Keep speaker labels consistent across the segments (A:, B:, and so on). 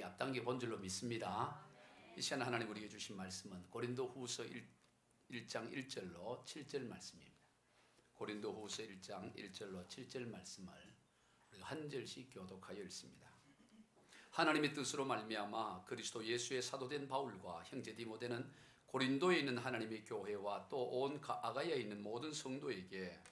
A: 앞당겨 본 줄로 믿습니다. 이 시간 하나님 우리에게 주신 말씀은 고린도후서 1장 1절로 7절 말씀입니다. 고린도후서 1장 1절로 7절 말씀을 우리가 한 절씩 교독하여 읽습니다. 하나님의 뜻으로 말미암아 그리스도 예수의 사도된 바울과 형제 디모데는 고린도에 있는 하나님의 교회와 또 온 아가야에 있는 모든 성도에게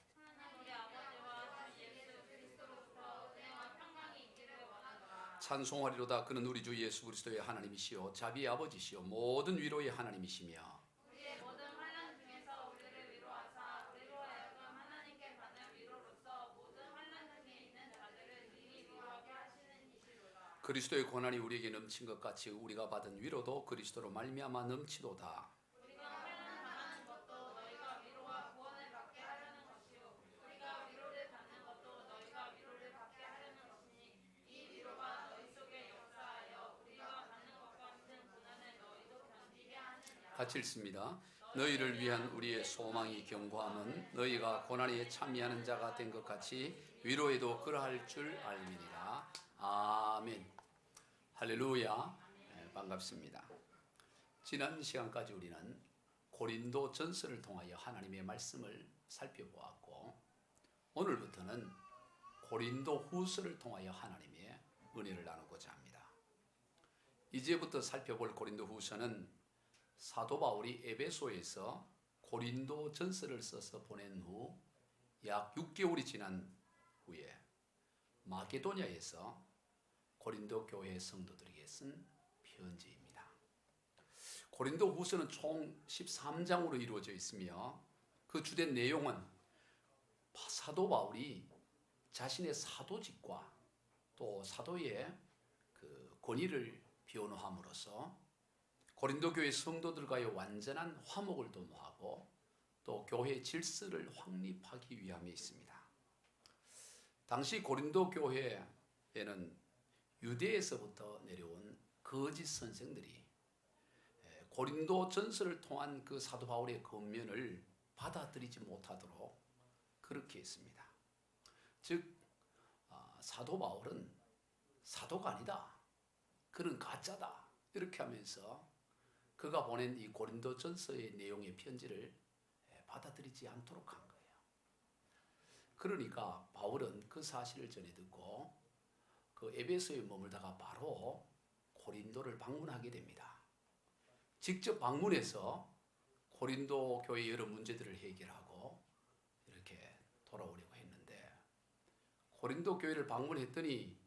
A: 찬송하리로다. 그는 우리 주 예수 그리스도의 하나님이시요 자비의 아버지시요 모든 위로의 하나님이시며
B: 우리의 모든 환난 중에서 우리를 위로하사 우리로 하여금 하나님께 받는 위로로서 모든 환난 중에 있는 자들을 미리 위로하게 하시는 이시로다.
A: 그리스도의 고난이 우리에게 넘친 것 같이 우리가 받은 위로도 그리스도로 말미암아 넘치도다.
B: 우리가 환난 당하는 것도 너희가 위로와 구원을 받게 하려는 것이요 우리가 위로를 받는 것도 너희가 위로를 받게 하려는 것이니 이 위로가 너희 속에 역사하여 우리가 받는 것과 같은 고난을 너희도 견디게 하느니라.
A: 같이 읽습니다. 너희를 위한 우리의 소망이 견고함은 너희가 고난에 참여하는 자가 된 것 같이 위로에도 그러할 줄 알미니라. 아멘. 할렐루야. 반갑습니다. 지난 시간까지 우리는 고린도 전서를 통하여 하나님의 말씀을 살펴보았고, 오늘부터는 고린도 후서를 통하여 하나님의 은혜를 나누고자 합니다. 이제부터 살펴볼 고린도 후서는 사도 바울이 에베소에서 고린도 전서를 써서 보낸 후 약 6개월이 지난 후에 마게도냐에서 고린도 교회 성도들에게 쓴 편지입니다. 고린도 후서는 총 13장으로 이루어져 있으며 그 주된 내용은 사도 바울이 자신의 사도직과 또 사도의 그 권위를 변호함으로써 고린도 교회 성도들과의 완전한 화목을 도모하고 또 교회 질서를 확립하기 위함에 있습니다. 당시 고린도 교회에는 유대에서부터 내려온 거짓 선생들이 고린도 전서를 통한 그 사도 바울의 권면을 받아들이지 못하도록 그렇게 했습니다. 즉 사도 바울은 사도가 아니다, 그는 가짜다, 이렇게 하면서 그가 보낸 이 고린도 전서의 내용의 편지를 받아들이지 않도록 한 거예요. 그러니까 바울은 그 사실을 전해 듣고 그 에베소에 머물다가 바로 고린도를 방문하게 됩니다. 직접 방문해서 고린도 교회의 여러 문제들을 해결하고 이렇게 돌아오려고 했는데, 고린도 교회를 방문했더니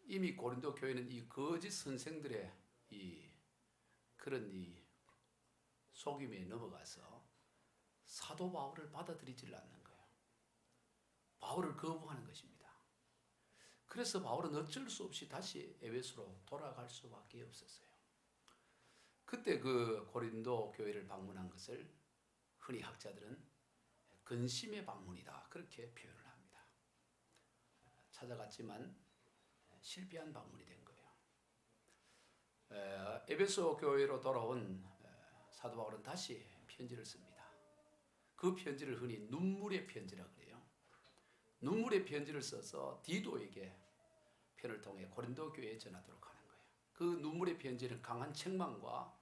A: 이미 고린도 교회는 이 거짓 선생들의 그런 속임에 넘어가서 사도 바울을 받아들이질 않는 거예요. 바울을 거부하는 것입니다. 그래서 바울은 어쩔 수 없이 다시 에베소로 돌아갈 수밖에 없었어요. 그때 그 고린도 교회를 방문한 것을 흔히 학자들은 근심의 방문이다, 그렇게 표현을 합니다. 찾아갔지만 실패한 방문이 된 거예요. 에베소 교회로 돌아온 사도 바울은 다시 편지를 씁니다. 그 편지를 흔히 눈물의 편지라 그래요. 눈물의 편지를 써서 디도에게 편을 통해 고린도 교회에 전하도록 하는 거예요. 그 눈물의 편지는 강한 책망과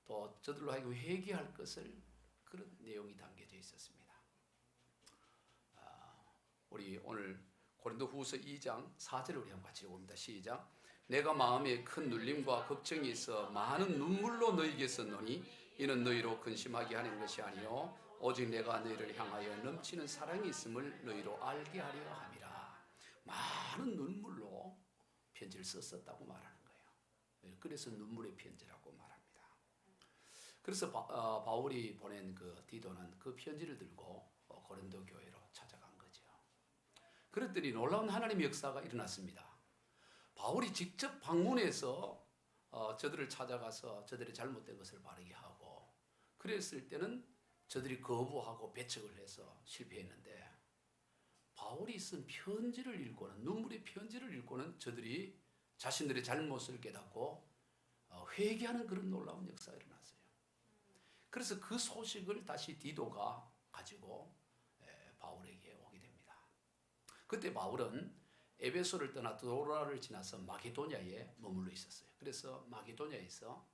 A: 또 저들로 하여금 회개할 것을, 그런 내용이 담겨져 있었습니다. 우리 오늘 고린도 후서 2장 4절을 우리 한번 같이 읽어봅니다. 시작. 내가 마음에 큰 눌림과 걱정이 있어 많은 눈물로 너희에게 썼노니 이는 너희로 근심하게 하는 것이 아니요 오직 내가 너희를 향하여 넘치는 사랑이 있음을 너희로 알게 하려 함이라. 많은 눈물로 편지를 썼었다고 말하는 거예요. 그래서 눈물의 편지라고 말합니다. 그래서 바울이 보낸 그 디도는 그 편지를 들고 고린도 교회로 찾아간 거죠. 그랬더니 놀라운 하나님의 역사가 일어났습니다. 바울이 직접 방문해서 저들을 찾아가서 저들의 잘못된 것을 바르게 하고, 그랬을 때는 저들이 거부하고 배척을 해서 실패했는데, 바울이 쓴 편지를 읽고는, 눈물의 편지를 읽고는 저들이 자신들의 잘못을 깨닫고 회개하는 그런 놀라운 역사가 일어났어요. 그래서 그 소식을 다시 디도가 가지고 바울에게 오게 됩니다. 그때 바울은 에베소를 떠나 도라를 지나서 마게도냐에 머물러 있었어요. 그래서 마게도냐에서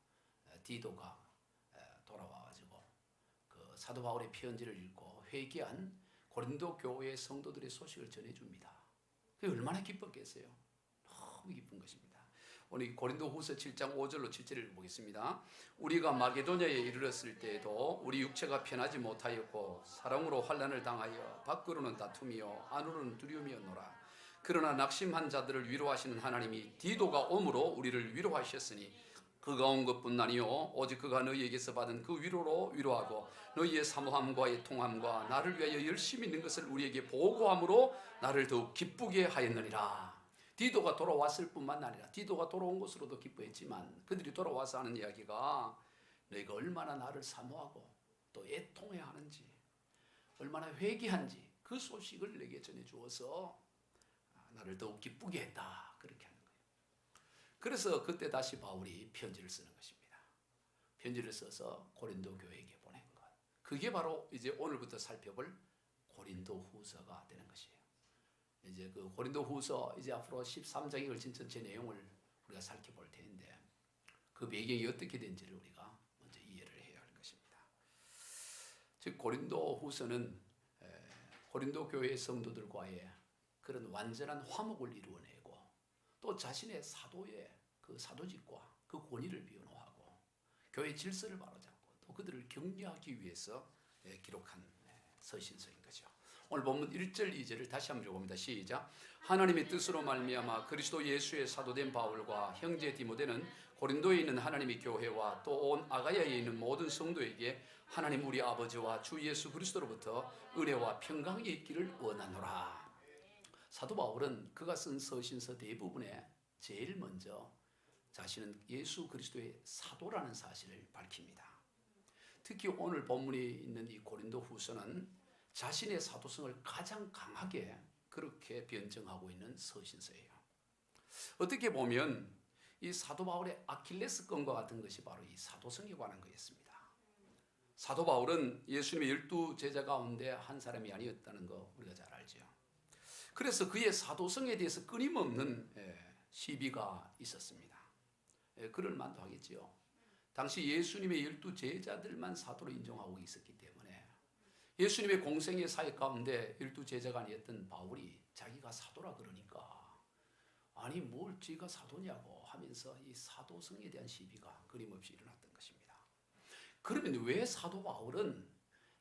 A: 디도가 돌아와가지고 그 사도 바울의 편지를 읽고 회개한 고린도 교회 성도들의 소식을 전해줍니다. 그게 얼마나 기뻤겠어요. 너무 기쁜 것입니다. 오늘 고린도후서 7장 5절로 7절을 읽어보겠습니다. 우리가 마게도냐에 이르렀을 때에도 우리 육체가 편하지 못하였고 사랑으로 환난을 당하여 밖으로는 다툼이요 안으로는 두려움이었노라. 그러나 낙심한 자들을 위로하시는 하나님이 디도가 옴으로 우리를 위로하셨으니 그가 온 것뿐 아니요 오직 그가 너희에게서 받은 그 위로로 위로하고 너희의 사모함과 애통함과 나를 위하여 열심히 있는 것을 우리에게 보고함으로 나를 더욱 기쁘게 하였느니라. 디도가 돌아왔을 뿐만 아니라 디도가 돌아온 것으로도 기뻐했지만 그들이 돌아와서 하는 이야기가 너희가 얼마나 나를 사모하고 또 애통해 하는지 얼마나 회개한지 그 소식을 내게 전해주어서 나를 더욱 기쁘게 했다. 그렇게 하는 거예요. 그래서 그때 다시 바울이 편지를 쓰는 것입니다. 편지를 써서 고린도 교회에게 보낸 것. 그게 바로 이제 오늘부터 살펴볼 고린도 후서가 되는 것이에요. 이제 그 고린도 후서 이제 앞으로 13장에 걸친 전체 내용을 우리가 살펴볼 텐데 그 배경이 어떻게 된지를 우리가 먼저 이해를 해야 할 것입니다. 즉 고린도 후서는 고린도 교회 성도들과의 그런 완전한 화목을 이루어내고 또 자신의 사도의 그 사도직과 그 권위를 비워놓고 교회 질서를 바로잡고 또 그들을 격려하기 위해서 기록한 서신서인 거죠. 오늘 본문 1절 2절을 다시 한번 읽어봅니다. 시작. 하나님의 뜻으로 말미암아 그리스도 예수의 사도된 바울과 형제 디모데는 고린도에 있는 하나님의 교회와 또 온 아가야에 있는 모든 성도에게 하나님 우리 아버지와 주 예수 그리스도로부터 은혜와 평강이 있기를 원하노라. 사도 바울은 그가 쓴 서신서 대부분에 제일 먼저 자신은 예수 그리스도의 사도라는 사실을 밝힙니다. 특히 오늘 본문에 있는 이 고린도 후서는 자신의 사도성을 가장 강하게 그렇게 변증하고 있는 서신서예요. 어떻게 보면 이 사도 바울의 아킬레스건과 같은 것이 바로 이 사도성에 관한 거였습니다. 사도 바울은 예수님의 12제자 가운데 한 사람이 아니었다는 거 우리가 잘 알죠. 그래서 그의 사도성에 대해서 끊임없는 시비가 있었습니다. 그럴 만도 하겠지요. 당시 예수님의 12제자들만 사도로 인정하고 있었기 때문에 예수님의 공생의 사역 가운데 12제자가 아니었던 바울이 자기가 사도라 그러니까 아니 뭘 지가 사도냐고 하면서 이 사도성에 대한 시비가 끊임없이 일어났던 것입니다. 그러면 왜 사도 바울은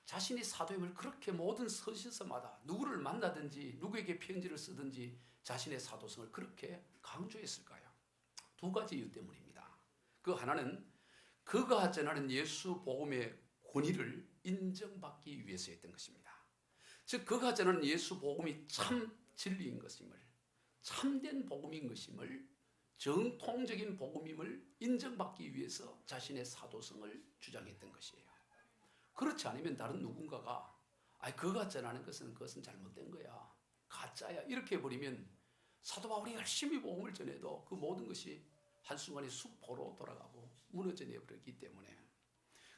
A: 자신이 사도임을 그렇게 모든 서신서마다 누구를 만나든지 누구에게 편지를 쓰든지 자신의 사도성을 그렇게 강조했을까요? 두 가지 이유 때문입니다. 그 하나는 그가 전하는 예수 복음의 권위를 인정받기 위해서였던 것입니다. 즉 그가 전하는 예수 복음이 참 진리인 것임을 참된 복음인 것임을 정통적인 복음임을 인정받기 위해서 자신의 사도성을 주장했던 것이에요. 그렇지 않으면 다른 누군가가 그가 전하는 것은 그것은 잘못된 거야 가짜야 이렇게 해버리면 사도 바울이 열심히 복음을 전해도 그 모든 것이 한순간에 수포로 돌아가고 무너져 내버렸기 때문에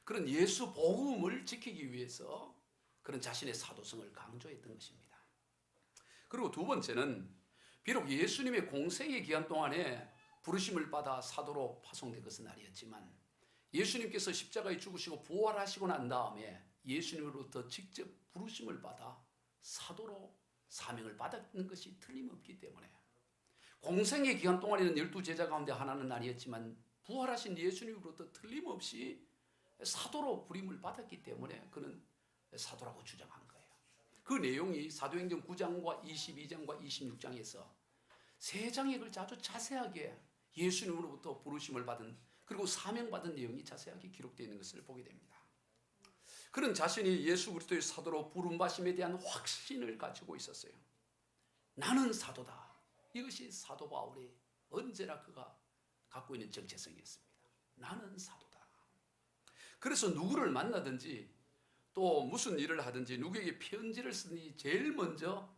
A: 그런 예수 복음을 지키기 위해서 그런 자신의 사도성을 강조했던 것입니다. 그리고 두 번째는 비록 예수님의 공생의 기간 동안에 부르심을 받아 사도로 파송된 것은 아니었지만 예수님께서 십자가에 죽으시고 부활하시고 난 다음에 예수님으로부터 직접 부르심을 받아 사도로 사명을 받았는 것이 틀림없기 때문에 공생의 기간 동안에는 12제자 가운데 하나는 아니었지만 부활하신 예수님으로부터 틀림없이 사도로 부름을 받았기 때문에 그는 사도라고 주장한 거예요. 그 내용이 사도행전 9장과 22장과 26장에서 세 장에 걸쳐 아주 자세하게 예수님으로부터 부르심을 받은 그리고 사명받은 내용이 자세하게 기록되어 있는 것을 보게 됩니다. 그는 자신이 예수 그리스도의 사도로 부름받음에 대한 확신을 가지고 있었어요. 나는 사도다. 이것이 사도 바울이 언제나 그가 갖고 있는 정체성이었습니다. 나는 사도다. 그래서 누구를 만나든지 또 무슨 일을 하든지 누구에게 편지를 쓰든지 제일 먼저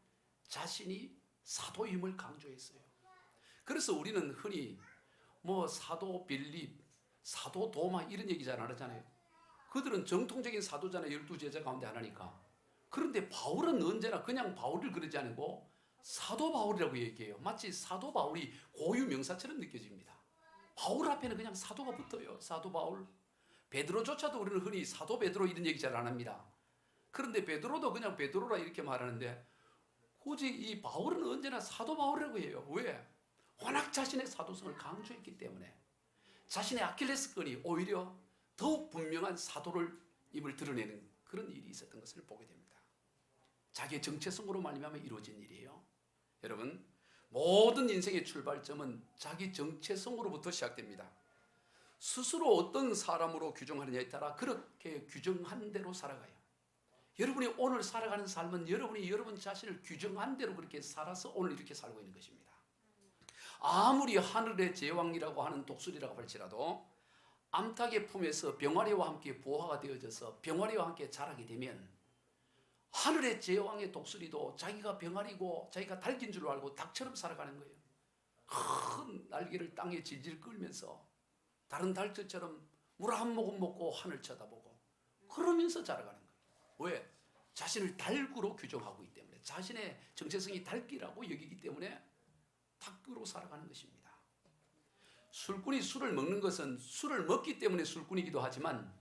A: 자신이 사도임을 강조했어요. 그래서 우리는 흔히 사도 빌립, 사도 도마 이런 얘기 잘 안 하잖아요. 그들은 정통적인 사도잖아요. 12제자 가운데 하나니까. 그런데 바울은 언제나 그냥 바울을 그러지 않고 사도 바울이라고 얘기해요. 마치 사도 바울이 고유 명사처럼 느껴집니다. 바울 앞에는 그냥 사도가 붙어요. 사도 바울. 베드로조차도 우리는 흔히 사도 베드로 이런 얘기 잘 안 합니다. 그런데 베드로도 그냥 베드로라 이렇게 말하는데 굳이 이 바울은 언제나 사도 바울이라고 해요. 왜? 워낙 자신의 사도성을 강조했기 때문에 자신의 아킬레스건이 오히려 더욱 분명한 사도를 입을 드러내는 그런 일이 있었던 것을 보게 됩니다. 자기의 정체성으로 말미암아 이루어진 일이에요. 여러분, 모든 인생의 출발점은 자기 정체성으로부터 시작됩니다. 스스로 어떤 사람으로 규정하느냐에 따라 그렇게 규정한 대로 살아가요. 여러분이 오늘 살아가는 삶은 여러분이 여러분 자신을 규정한 대로 그렇게 살아서 오늘 이렇게 살고 있는 것입니다. 아무리 하늘의 제왕이라고 하는 독수리라고 할지라도 암탉의 품에서 병아리와 함께 부화가 되어져서 병아리와 함께 자라게 되면 하늘의 제왕의 독수리도 자기가 병아리고 자기가 닭인 줄 알고 닭처럼 살아가는 거예요. 큰 날개를 땅에 질질 끌면서 다른 닭들처럼 물 한 모금 먹고 하늘 쳐다보고 그러면서 자라가는 거예요. 왜? 자신을 닭으로 규정하고 있기 때문에, 자신의 정체성이 닭이라고 여기기 때문에 닭으로 살아가는 것입니다. 술꾼이 술을 먹는 것은 술을 먹기 때문에 술꾼이기도 하지만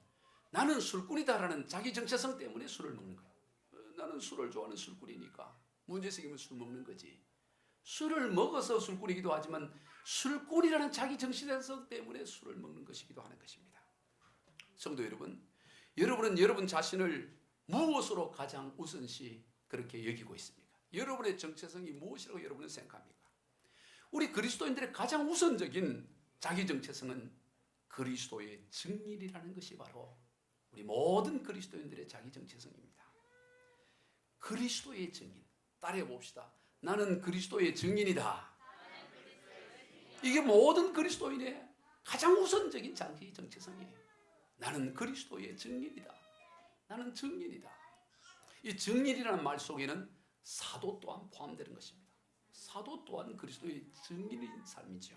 A: 나는 술꾼이다라는 자기 정체성 때문에 술을 먹는 거예요. 나는 술을 좋아하는 술꾼이니까 문제 생기면 술 먹는 거지. 술을 먹어서 술꾼이기도 하지만 술꾼이라는 자기 정체성 때문에 술을 먹는 것이기도 하는 것입니다. 성도 여러분, 여러분은 여러분 자신을 무엇으로 가장 우선시 그렇게 여기고 있습니까? 여러분의 정체성이 무엇이라고 여러분은 생각합니까? 우리 그리스도인들의 가장 우선적인 자기 정체성은 그리스도의 증인이라는 것이 바로 우리 모든 그리스도인들의 자기 정체성입니다. 그리스도의 증인. 따라해 봅시다. 나는 그리스도의 증인이다. 이게 모든 그리스도인의 가장 우선적인 자기 정체성이에요. 나는 그리스도의 증인이다. 나는 증인이다. 이 증인이라는 말 속에는 사도 또한 포함되는 것입니다. 사도 또한 그리스도의 증인인 삶이죠.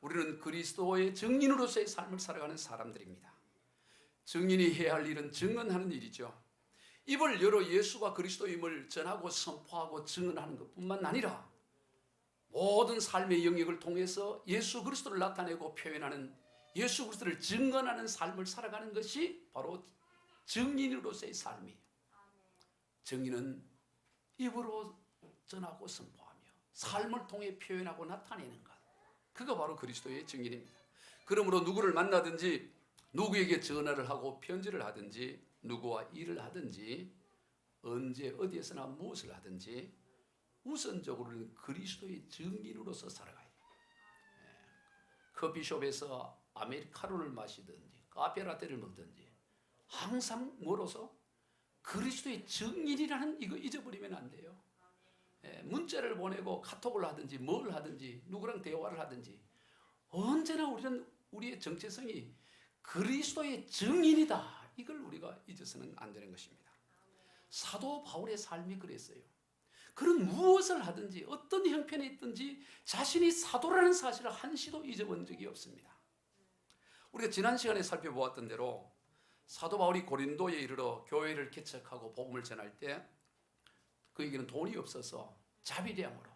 A: 우리는 그리스도의 증인으로서의 삶을 살아가는 사람들입니다. 증인이 해야 할 일은 증언하는 일이죠. 입을 열어 예수가 그리스도임을 전하고 선포하고 증언하는 것뿐만 아니라 모든 삶의 영역을 통해서 예수 그리스도를 나타내고 표현하는, 예수 그리스도를 증언하는 삶을 살아가는 것이 바로 증인으로서의 삶이에요. 증인은 입으로 전하고 선포하며 삶을 통해 표현하고 나타내는 것, 그가 바로 그리스도의 증인입니다. 그러므로 누구를 만나든지, 누구에게 전화를 하고 편지를 하든지, 누구와 일을 하든지, 언제 어디에서나 무엇을 하든지 우선적으로는 그리스도의 증인으로서 살아가요. 커피숍에서 아메리카노를 마시든지 카페라떼를 먹든지 항상 뭐로서? 그리스도의 증인이라는 이거 잊어버리면 안 돼요. 문자를 보내고 카톡을 하든지 뭘 하든지 누구랑 대화를 하든지 언제나 우리는 우리의 정체성이 그리스도의 증인이다. 이걸 우리가 잊어서는 안 되는 것입니다. 사도 바울의 삶이 그랬어요. 그런 무엇을 하든지 어떤 형편에 있든지 자신이 사도라는 사실을 한시도 잊어본 적이 없습니다. 우리가 지난 시간에 살펴보았던 대로 사도 바울이 고린도에 이르러 교회를 개척하고 복음을 전할 때 그에게는 돈이 없어서 자비량으로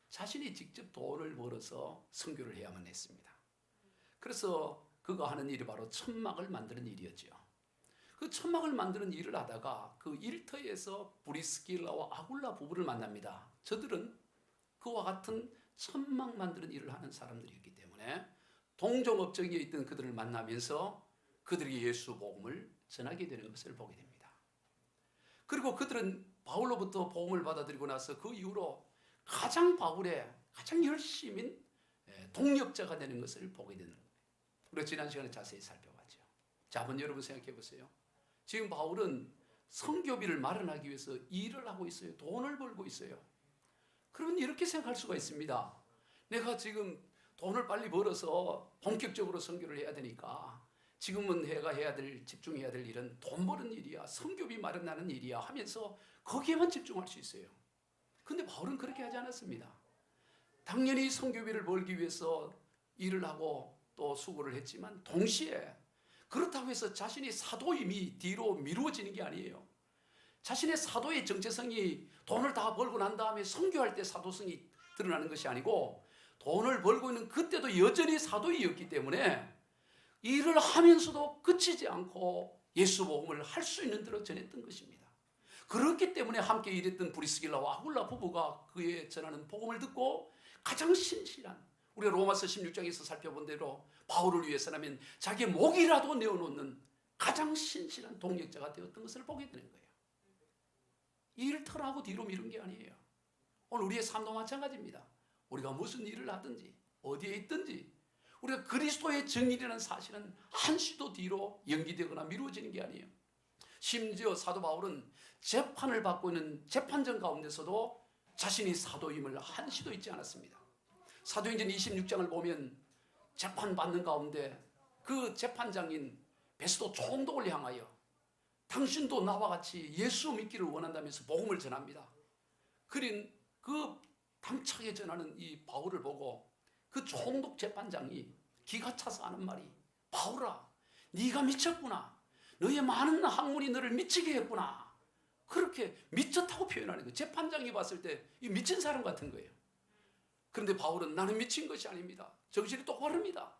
A: 자신이 직접 돈을 벌어서 선교를 해야만 했습니다. 그래서 그가 하는 일이 바로 천막을 만드는 일이었죠. 그 천막을 만드는 일을 하다가 그 일터에서 브리스길라와 아굴라 부부를 만납니다. 저들은 그와 같은 천막 만드는 일을 하는 사람들이었기 때문에 동종업종에 있던 그들을 만나면서 그들에게 예수 복음을 전하게 되는 것을 보게 됩니다. 그리고 그들은 바울로부터 복음을 받아들이고 나서 그 이후로 가장 바울의 가장 열심인 동역자가 되는 것을 보게 되는 거예요. 우리가 지난 시간에 자세히 살펴봤죠. 자, 한번 여러분 생각해 보세요. 지금 바울은 선교비를 마련하기 위해서 일을 하고 있어요. 돈을 벌고 있어요. 그러면 이렇게 생각할 수가 있습니다. 내가 지금 돈을 빨리 벌어서 본격적으로 선교를 해야 되니까 지금은 내가 집중해야 될 일은 돈 버는 일이야, 선교비 마련하는 일이야 하면서 거기에만 집중할 수 있어요. 근데 바울은 그렇게 하지 않았습니다. 당연히 선교비를 벌기 위해서 일을 하고 또 수고를 했지만 동시에 그렇다고 해서 자신이 사도임이 뒤로 미루어지는 게 아니에요. 자신의 사도의 정체성이 돈을 다 벌고 난 다음에 선교할 때 사도성이 드러나는 것이 아니고 돈을 벌고 있는 그때도 여전히 사도이었기 때문에 일을 하면서도 그치지 않고 예수 복음을 할 수 있는 대로 전했던 것입니다. 그렇기 때문에 함께 일했던 브리스길라와 아굴라 부부가 그의 전하는 복음을 듣고 가장 신실한, 우리가 로마서 16장에서 살펴본 대로 바울을 위해서라면 자기의 목이라도 내어놓는 가장 신실한 동역자가 되었던 것을 보게 되는 거예요. 일을 털하고 뒤로 미룬 게 아니에요. 오늘 우리의 삶도 마찬가지입니다. 우리가 무슨 일을 하든지 어디에 있든지 우리가 그리스도의 정일이라는 사실은 한시도 뒤로 연기되거나 미루어지는 게 아니에요. 심지어 사도 바울은 재판을 받고 있는 재판정 가운데서도 자신이 사도임을 한시도 잊지 않았습니다. 사도행전 26장을 보면 재판받는 가운데 그 재판장인 베스도 총독을 향하여 당신도 나와 같이 예수 믿기를 원한다면서 복음을 전합니다. 그린 그 당차게 전하는 이 바울을 보고 그 총독 재판장이 기가 차서 하는 말이, 바울아, 네가 미쳤구나. 너의 많은 학문이 너를 미치게 했구나. 그렇게 미쳤다고 표현하는 거예요. 재판장이 봤을 때 이 미친 사람 같은 거예요. 그런데 바울은 나는 미친 것이 아닙니다. 정신이 똑바릅니다.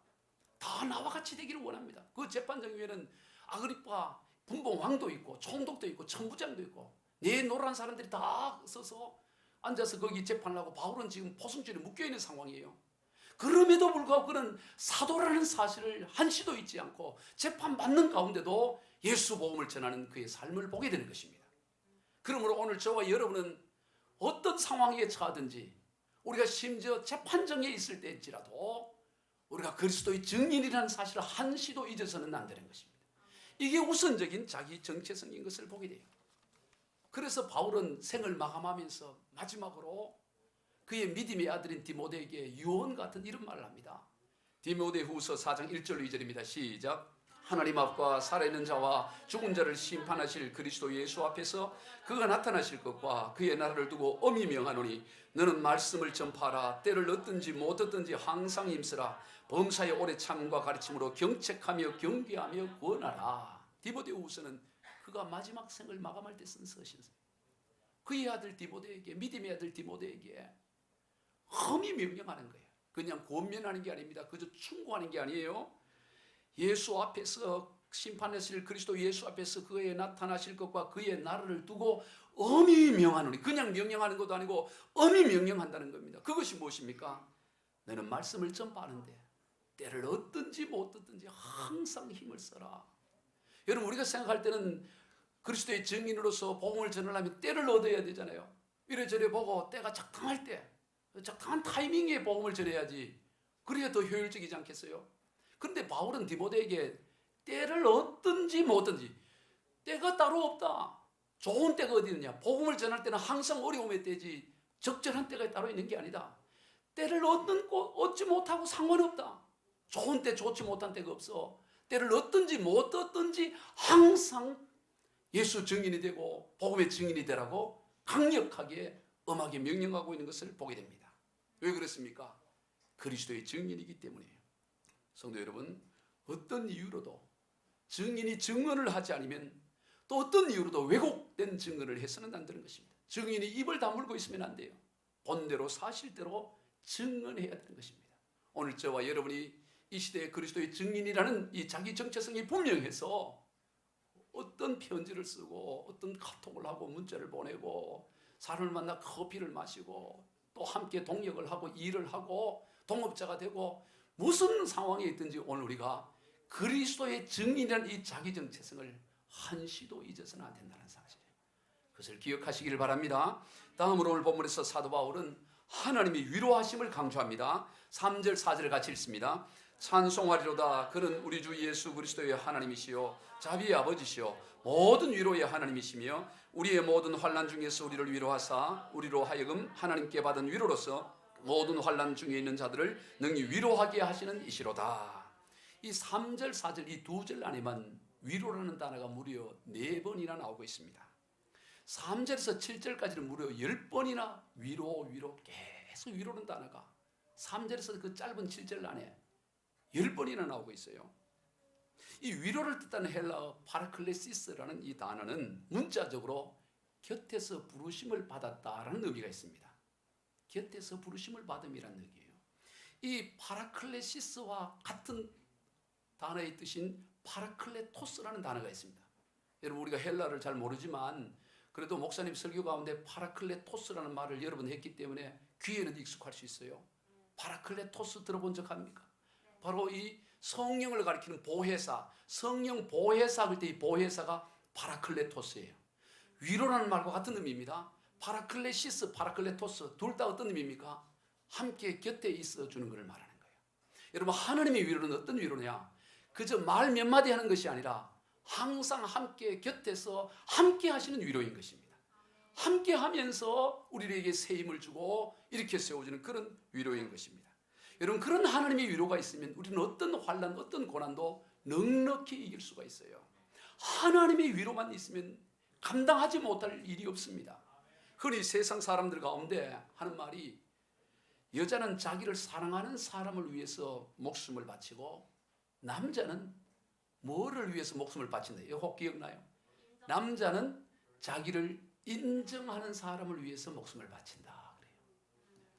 A: 다 나와 같이 되기를 원합니다. 그 재판장 위에는 아그리파 분봉 왕도 있고 총독도 있고 천부장도 있고 내노란 사람들이 다 서서 앉아서 거기 재판을 하고 바울은 지금 포승줄에 묶여있는 상황이에요. 그럼에도 불구하고 그는 사도라는 사실을 한시도 잊지 않고 재판받는 가운데도 예수 복음을 전하는 그의 삶을 보게 되는 것입니다. 그러므로 오늘 저와 여러분은 어떤 상황에 처하든지 우리가 심지어 재판정에 있을 때일지라도 우리가 그리스도의 증인이라는 사실을 한시도 잊어서는 안 되는 것입니다. 이게 우선적인 자기 정체성인 것을 보게 돼요. 그래서 바울은 생을 마감하면서 마지막으로 그의 믿음의 아들인 디모데에게 유언 같은 이런 말을 합니다. 디모데후서 4장 1절 2절입니다. 시작. 하나님 앞과 살아있는 자와 죽은 자를 심판하실 그리스도 예수 앞에서 그가 나타나실 것과 그의 나라를 두고 엄히 명하노니 너는 말씀을 전파하라. 때를 얻든지 못 얻든지 항상 힘쓰라. 범사에 오래 참음과 가르침으로 경책하며 경계하며 권하라. 디모데후서는 그가 마지막 생을 마감할 때 쓴 서신서예요. 그의 아들 디모데에게, 믿음의 아들 디모데에게 엄히 명령하는 거예요. 그냥 권면하는 게 아닙니다. 그저 충고하는 게 아니에요. 예수 앞에서 심판하실 그리스도 예수 앞에서 그의 나타나실 것과 그의 나라를 두고 엄히 명하노니, 그냥 명령하는 것도 아니고 엄히 명령한다는 겁니다. 그것이 무엇입니까? 너는 말씀을 전파하는데 때를 얻든지 못 얻든지 항상 힘을 써라. 여러분, 우리가 생각할 때는 그리스도의 증인으로서 복음을 전하려면 때를 얻어야 되잖아요. 이래저래 보고 때가 적당할 때, 적당한 타이밍에 복음을 전해야지. 그래야 더 효율적이지 않겠어요? 그런데 바울은 디모데에게 때를 얻든지 못 얻든지, 때가 따로 없다. 좋은 때가 어디 있느냐? 복음을 전할 때는 항상 어려움의 때지 적절한 때가 따로 있는 게 아니다. 때를 얻지 못하고 상관없다. 좋은 때, 좋지 못한 때가 없어. 때를 얻든지 못 얻든지 항상 예수 증인이 되고 복음의 증인이 되라고 강력하게 엄하게 명령하고 있는 것을 보게 됩니다. 왜 그렇습니까? 그리스도의 증인이기 때문이에요. 성도 여러분, 어떤 이유로도 증인이 증언을 하지 않으면 또 어떤 이유로도 왜곡된 증언을 해서는 안 되는 것입니다. 증인이 입을 다물고 있으면 안 돼요. 본대로 사실대로 증언해야 되는 것입니다. 오늘 저와 여러분이 이 시대에 그리스도의 증인이라는 이 자기 정체성이 분명해서 어떤 편지를 쓰고 어떤 카톡을 하고 문자를 보내고 사람을 만나 커피를 마시고 또 함께 동역을 하고 일을 하고 동업자가 되고 무슨 상황에 있든지 오늘 우리가 그리스도의 증인이라는 이 자기 정체성을 한시도 잊어서는 안 된다는 사실이에요. 그것을 기억하시기를 바랍니다. 다음으로 오늘 본문에서 사도 바울은 하나님이 위로하심을 강조합니다. 3절 4절을 같이 읽습니다. 찬송하리로다. 그는 우리 주 예수 그리스도의 하나님이시요 자비의 아버지시요 모든 위로의 하나님이시며 우리의 모든 환난 중에서 우리를 위로하사 우리로 하여금 하나님께 받은 위로로서 모든 환난 중에 있는 자들을 능히 위로하게 하시는 이시로다. 이 3절 4절 이 두 절 안에만 위로라는 단어가 무려 4번이나 나오고 있습니다. 3절에서 7절까지는 무려 10번이나 위로 계속 위로라는 단어가 3절에서 그 짧은 7절 안에 10번이나 나오고 있어요. 이 위로를 뜻하는 헬라어 파라클레시스라는 이 단어는 문자적으로 곁에서 부르심을 받았다라는 의미가 있습니다. 곁에서 부르심을 받음이라는 얘기예요. 이 파라클레시스와 같은 단어의 뜻인 파라클레토스라는 단어가 있습니다. 여러분 우리가 헬라를 잘 모르지만 그래도 목사님 설교 가운데 파라클레토스라는 말을 여러 번 했기 때문에 귀에는 익숙할 수 있어요. 파라클레토스 들어본 적 합니까? 바로 이 성령을 가리키는 보혜사, 성령 보혜사 할 때 이 보혜사가 파라클레토스예요. 위로라는 말과 같은 의미입니다. 파라클레시스, 파라클레토스 둘 다 어떤 의미입니까? 함께 곁에 있어 주는 것을 말하는 거예요. 여러분 하나님의 위로는 어떤 위로냐? 그저 말 몇 마디 하는 것이 아니라 항상 함께 곁에서 함께 하시는 위로인 것입니다. 함께 하면서 우리에게 새 힘을 주고 이렇게 세워주는 그런 위로인 것입니다. 여러분 그런 하나님의 위로가 있으면 우리는 어떤 환난, 어떤 고난도 넉넉히 이길 수가 있어요. 하나님의 위로만 있으면 감당하지 못할 일이 없습니다. 흔히 세상 사람들 가운데 하는 말이 여자는 자기를 사랑하는 사람을 위해서 목숨을 바치고 남자는 뭐를 위해서 목숨을 바친다. 이거 혹 기억나요? 남자는 자기를 인정하는 사람을 위해서 목숨을 바친다. 그래요.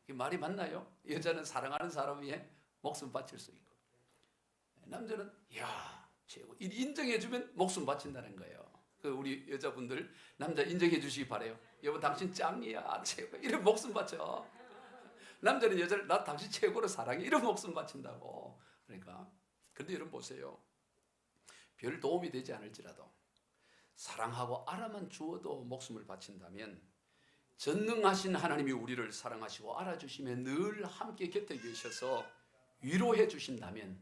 A: 이게 말이 맞나요? 여자는 사랑하는 사람 위해 목숨 바칠 수 있고 남자는 야 최고 인정해주면 목숨 바친다는 거예요. 그 우리 여자분들 남자 인정해 주시기 바래요. 여보 당신 짱이야 최고 이런 목숨 바쳐. 남자는 여자를 나 당신 최고로 사랑해 이런 목숨 바친다고. 그러니까 그런데 여러분 보세요. 별 도움이 되지 않을지라도 사랑하고 알아만 주어도 목숨을 바친다면 전능하신 하나님이 우리를 사랑하시고 알아주시며 늘 함께 곁에 계셔서 위로해 주신다면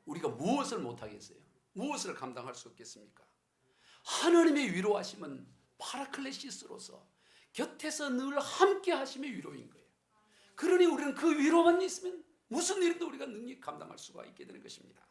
A: 우리가 무엇을 못하겠어요? 무엇을 감당할 수 없겠습니까? 하나님의 위로하심은 파라클레시스로서 곁에서 늘 함께 하심의 위로인 거예요. 그러니 우리는 그 위로만 있으면 무슨 일도 우리가 능히 감당할 수가 있게 되는 것입니다.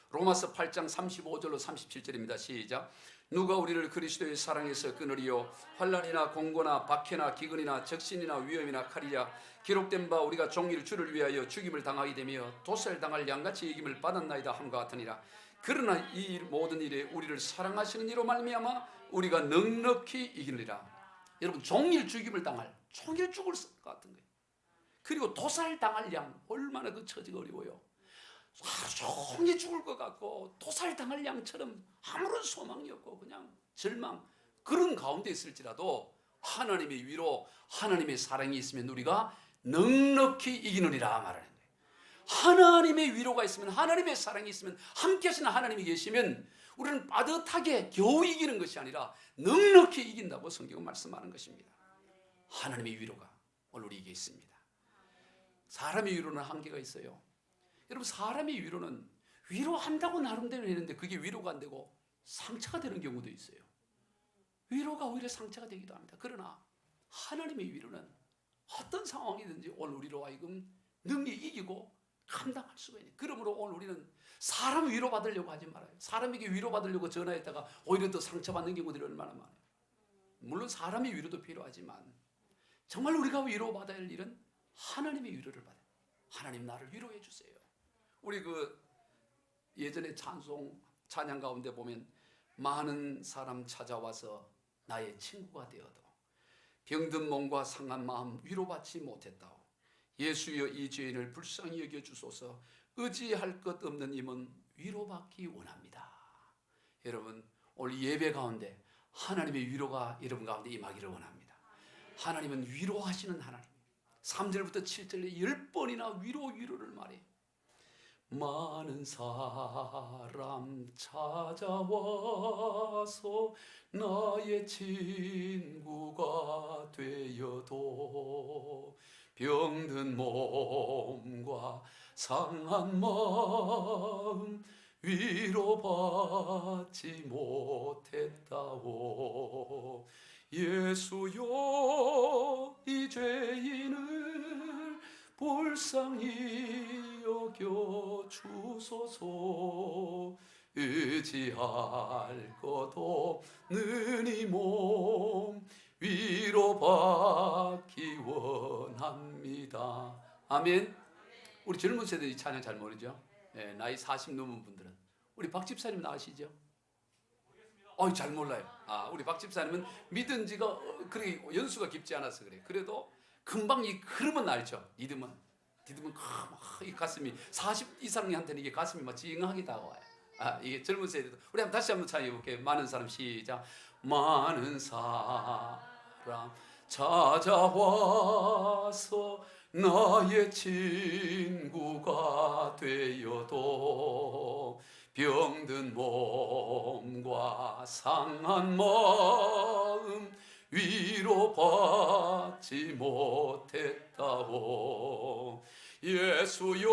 A: 로마서 8장 35절로 37절입니다. 시작. 누가 우리를 그리스도의 사랑에서 끊으리요? 환난이나 공고나 박해나 기근이나 적신이나 위험이나 칼이라. 기록된 바 우리가 종일 주를 위하여 죽임을 당하게 되며 도살당할 양같이 이김을 받았나이다 함과 같으니라. 그러나 이 모든 일에 우리를 사랑하시는 이로 말미암아 우리가 넉넉히 이기느니라. 여러분 종일 죽임을 당할 종일 죽을 것 같은 거예요. 그리고 도살당할 양 얼마나 그 처지가 어려워요. 하루 종일 죽을 것 같고 도살당할 양처럼 아무런 소망이 없고 그냥 절망 그런 가운데 있을지라도 하나님의 위로 하나님의 사랑이 있으면 우리가 넉넉히 이기느니라 말하는 거예요. 하나님의 위로가 있으면 하나님의 사랑이 있으면 함께 하시는 하나님이 계시면 우리는 빠듯하게 겨우 이기는 것이 아니라 넉넉히 이긴다고 성경은 말씀하는 것입니다. 하나님의 위로가 오늘 우리에게 있습니다. 사람의 위로는 한계가 있어요. 여러분 사람의 위로는 위로한다고 나름대로 했는데 그게 위로가 안 되고 상처가 되는 경우도 있어요. 위로가 오히려 상처가 되기도 합니다. 그러나 하나님의 위로는 어떤 상황이든지 오늘 우리로 하여금 능히 이기고 감당할 수가 있는. 그러므로 오늘 우리는 사람 위로받으려고 하지 말아요. 사람에게 위로받으려고 전화했다가 오히려 더 상처받는 경우들이 얼마나 많아요. 물론 사람의 위로도 필요하지만 정말 우리가 위로받아야 할 일은 하나님의 위로를 받아요. 하나님 나를 위로해 주세요. 우리 그 예전에 찬양 가운데 보면 많은 사람 찾아와서 나의 친구가 되어도 병든 몸과 상한 마음 위로받지 못했다오. 예수여 이 죄인을 불쌍히 여겨주소서. 의지할 것 없는 임은 위로받기 원합니다. 여러분 오늘 예배 가운데 하나님의 위로가 여러분 가운데 임하기를 원합니다. 하나님은 위로하시는 하나님. 3절부터 7절에 10번이나 위로를 말해요. 많은 사람 찾아와서 나의 친구가 되어도 병든 몸과 상한 마음 위로받지 못했다오. 예수여 이 죄인을 불쌍히 여겨 주소서. 의지할 것 없는 이 몸 위로받기 원합니다. 아멘. 우리 젊은 세대들이 찬양 잘 모르죠? 네, 나이 40 넘은 분들은 우리 박 집사님 나으시죠? 잘 몰라요. 우리 박 집사님은 믿은 지가 그렇게 연수가 깊지 않아서 그래. 그래도 금방 이 흐름은 알죠. 믿으면 이 가슴이 40 이상한테는 이게 가슴이 막 찡하게 다가와요. 이게 젊은 세대도 우리 한번 다시 한번 찬양해 볼게요. 많은 사람 시작. 많은 사람 찾아와서 나의 친구가 되어도 병든 몸과 상한 마음 위로받지 못했다오. 예수여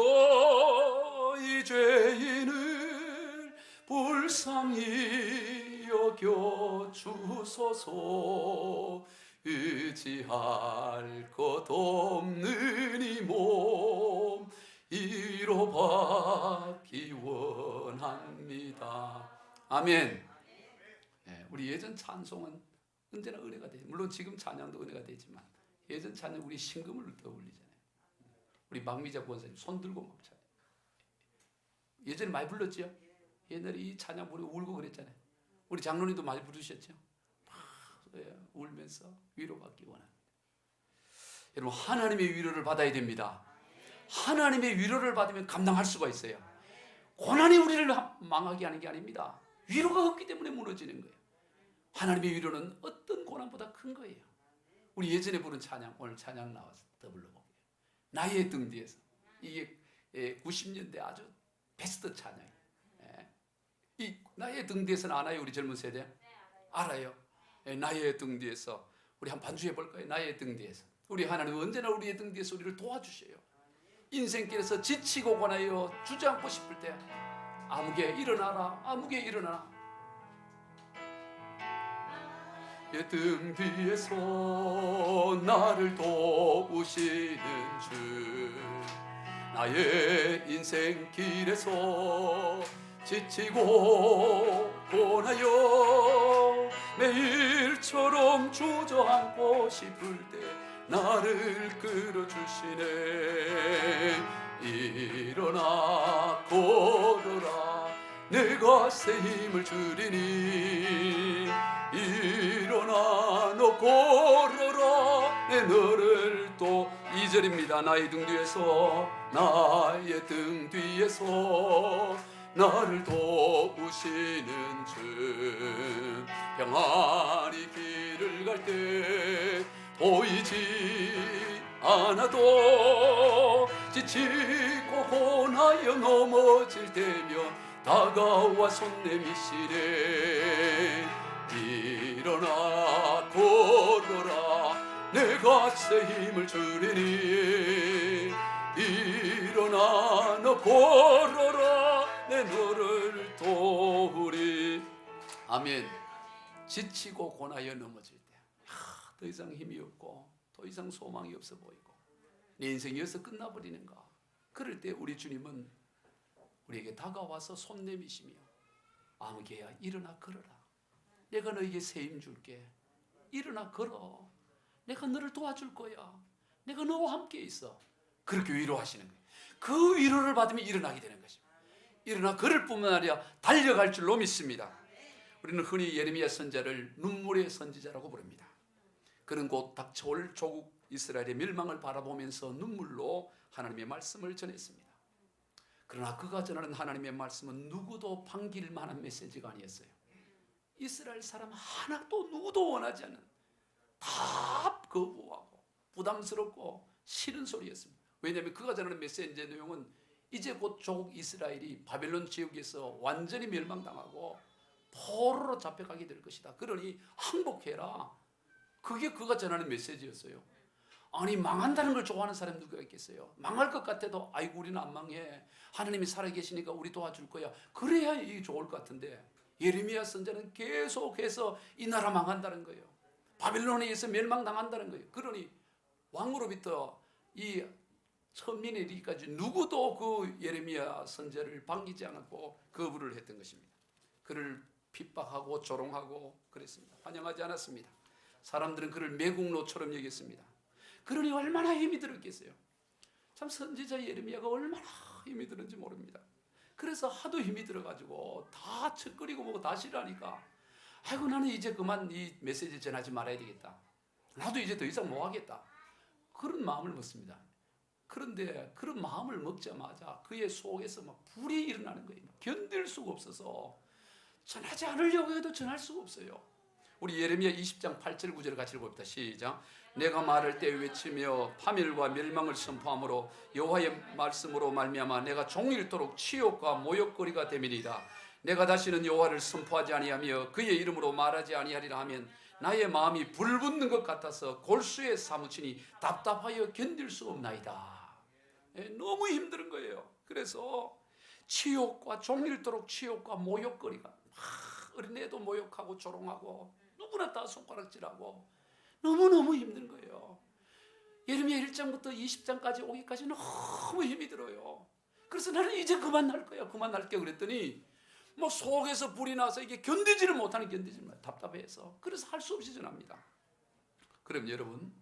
A: 이 죄인을 불쌍히 여겨 주소서. 의지할 것 없는 이 몸 위로받기 원합니다. 아멘. 우리 예전 찬송은 언제나 은혜가 되죠. 물론 지금 찬양도 은혜가 되지만 예전 찬양 우리 신금을 더 올리잖아요. 우리 박미자 권사님 손 들고 막 찬양. 예전에 많이 불렀지요. 옛날에 이 찬양 부르고 울고 그랬잖아요. 우리 장로님도 많이 부르셨죠. 울면서 위로받기 원합니다. 여러분, 하나님의 위로를 받아야 됩니다. 하나님의 위로를 받으면 감당할 수가 있어요. 고난이 우리를 망하게 하는 게 아닙니다. 위로가 없기 때문에 무너지는 거예요. 하나님의 위로는 어떤 고난보다 큰 거예요. 우리 예전에 부른 찬양, 오늘 찬양 나와서 더 불러볼게요. 나의 등 뒤에서. 이게 90년대 아주 베스트 찬양이에요. 이 나의 등 뒤에서는 아나요? 우리 젊은 세대? 알아요. 나의 등 뒤에서. 우리 한번 반주해 볼까요? 나의 등 뒤에서. 우리 하나님은 언제나 우리의 등 뒤에서 우리를 도와주셔요. 인생길에서 지치고 고나여 주저앉고 싶을 때 아무개 일어나라, 아무개 일어나라. 내 등 뒤에서 나를 도우시는 주, 나의 인생길에서 지치고 고나여 매일처럼 주저앉고 싶을 때 나를 끌어주시네. 일어나 걸어라, 내가 새 힘을 주리니. 일어나 너 걸어라, 내 너를 또 2절입니다. 나의 등 뒤에서, 나의 등 뒤에서 나를 도우시는 주, 평안히 길을 갈 때 보이지 않아도 지치고 고나여 넘어질 때면 다가와 손 내미시네. 일어나 걸어라, 내가 새 힘을 주리니. 일어나 너 걸어라, 내 너를 도우리. 아멘. 지치고 고나여 넘어질 때 더 이상 힘이 없고 더 이상 소망이 없어 보이고 내 인생이 여기서 끝나버리는가, 그럴 때 우리 주님은 우리에게 다가와서 손 내미시며 아무개야 일어나 걸어라, 내가 너에게 새 힘 줄게. 일어나 걸어, 내가 너를 도와줄 거야. 내가 너와 함께 있어. 그렇게 위로하시는 거예요. 그 위로를 받으면 일어나게 되는 것입니다. 일어나 걸을 뿐만 아니라 달려갈 줄로 믿습니다. 우리는 흔히 예레미야 선지자를 눈물의 선지자라고 부릅니다. 그는 곧 닥쳐올 조국 이스라엘의 멸망을 바라보면서 눈물로 하나님의 말씀을 전했습니다. 그러나 그가 전하는 하나님의 말씀은 누구도 반길 만한 메시지가 아니었어요. 이스라엘 사람 하나도 누구도 원하지 않는, 다 거부하고 부담스럽고 싫은 소리였습니다. 왜냐하면 그가 전하는 메시지의 내용은 이제 곧 조국 이스라엘이 바벨론 지역에서 완전히 멸망당하고 포로로 잡혀가게 될 것이다. 그러니 항복해라. 그게 그가 전하는 메시지였어요. 아니, 망한다는 걸 좋아하는 사람이 누가 있겠어요? 망할 것 같아도 아이고 우리는 안 망해, 하나님이 살아계시니까 우리 도와줄 거야, 그래야 이게 좋을 것 같은데 예레미야 선지자는 계속해서 이 나라 망한다는 거예요. 바벨론에 의해서 멸망당한다는 거예요. 그러니 왕으로부터 이 천민에 이르기까지 누구도 그 예레미야 선지자를 반기지 않았고 거부를 했던 것입니다. 그를 핍박하고 조롱하고 그랬습니다. 환영하지 않았습니다. 사람들은 그를 매국노처럼 여겼습니다. 그러니 얼마나 힘이 들었겠어요. 참 선지자 예레미야가 얼마나 힘이 들었는지 모릅니다. 그래서 하도 힘이 들어가지고 다 척거리고 뭐고 다 싫어하니까 아이고 나는 이제 그만 이 메시지 전하지 말아야 되겠다. 나도 이제 더 이상 못 하겠다. 그런 마음을 먹습니다. 그런데 그런 마음을 먹자마자 그의 속에서 막 불이 일어나는 거예요. 견딜 수가 없어서 전하지 않으려고 해도 전할 수가 없어요. 우리 예레미야 20장 8절 9절을 같이 읽어봅니다. 시작. 내가 말할 때 외치며 파멸과 멸망을 선포함으로 여호와의 말씀으로 말미암아 내가 종일토록 치욕과 모욕거리가 됨이니이다. 내가 다시는 여호와를 선포하지 아니하며 그의 이름으로 말하지 아니하리라 하면 나의 마음이 불붙는 것 같아서 골수에 사무치니 답답하여 견딜 수 없나이다. 너무 힘든 거예요. 그래서 치욕과 종일토록 치욕과 모욕거리가 어린애도 모욕하고 조롱하고 누구나 다 손가락질하고 너무너무 힘든 거예요. 예레미야 1장부터 20장까지 오기까지 너무 힘이 들어요. 그래서 나는 이제 그만할 거야. 그만할게 그랬더니 뭐 속에서 불이 나서 이게 견디지를 못하는 답답해서 그래서 할 수 없이 전합니다. 그럼 여러분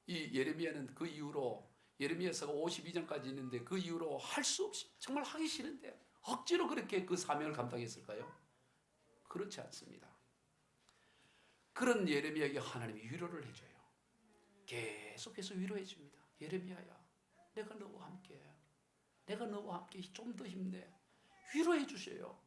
A: 이 예레미야는 그 이후로 예레미야서가 52장까지 있는데 그 이후로 할 수 없이 정말 하기 싫은데 억지로 그렇게 그 사명을 감당했을까요? 그렇지 않습니다. 그런 예레미야에게 하나님이 위로를 해줘요. 계속해서 위로해 줍니다. 예레미야야, 내가 너와 함께, 내가 너와 함께 좀 더 힘내. 위로해 주셔요.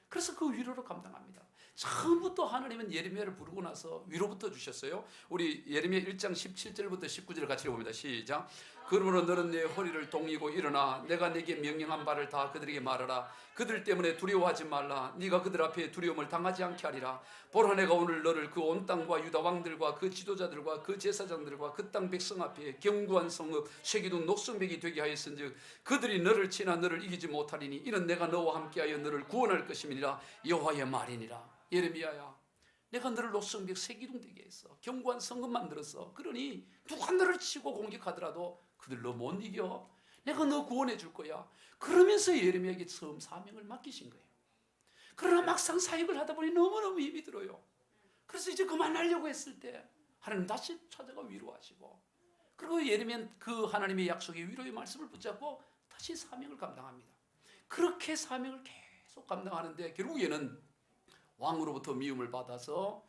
A: 그래서 그 위로를 감당합니다. 처음부터 하나님은 예레미야를 부르고 나서 위로부터 주셨어요. 우리 예레미야 1장 17절부터 19절 같이 읽어봅니다. 시작. 그러므로 너는 내 허리를 동이고 일어나 내가 내게 명령한 바를 다 그들에게 말하라. 그들 때문에 두려워하지 말라. 네가 그들 앞에 두려움을 당하지 않게 하리라. 보라 내가 오늘 너를 그 온 땅과 유다 왕들과 그 지도자들과 그 제사장들과 그 땅 백성 앞에 견고한 성읍 쇠기둥 녹성벽이 되게 하였은즉 그들이 너를 치나 너를 이기지 못하리니 이는 내가 너와 함께하여 너를 구원할 것임이니라. 여호와의 말이니라. 예레미야야, 내가 너를 녹성벽 쇠기둥 되게 했어. 견고한 성읍 만들었어. 그러니 누가 너를 치고 공격하더라도 그들 너 못 이겨. 내가 너 구원해 줄 거야. 그러면서 예레미야에게 처음 사명을 맡기신 거예요. 그러나 막상 사역을 하다 보니 너무너무 힘이 들어요. 그래서 이제 그만하려고 했을 때 하나님 다시 찾아가 위로하시고, 그리고 예레미야는 그 하나님의 약속의 위로의 말씀을 붙잡고 다시 사명을 감당합니다. 그렇게 사명을 계속 감당하는데 결국에는 왕으로부터 미움을 받아서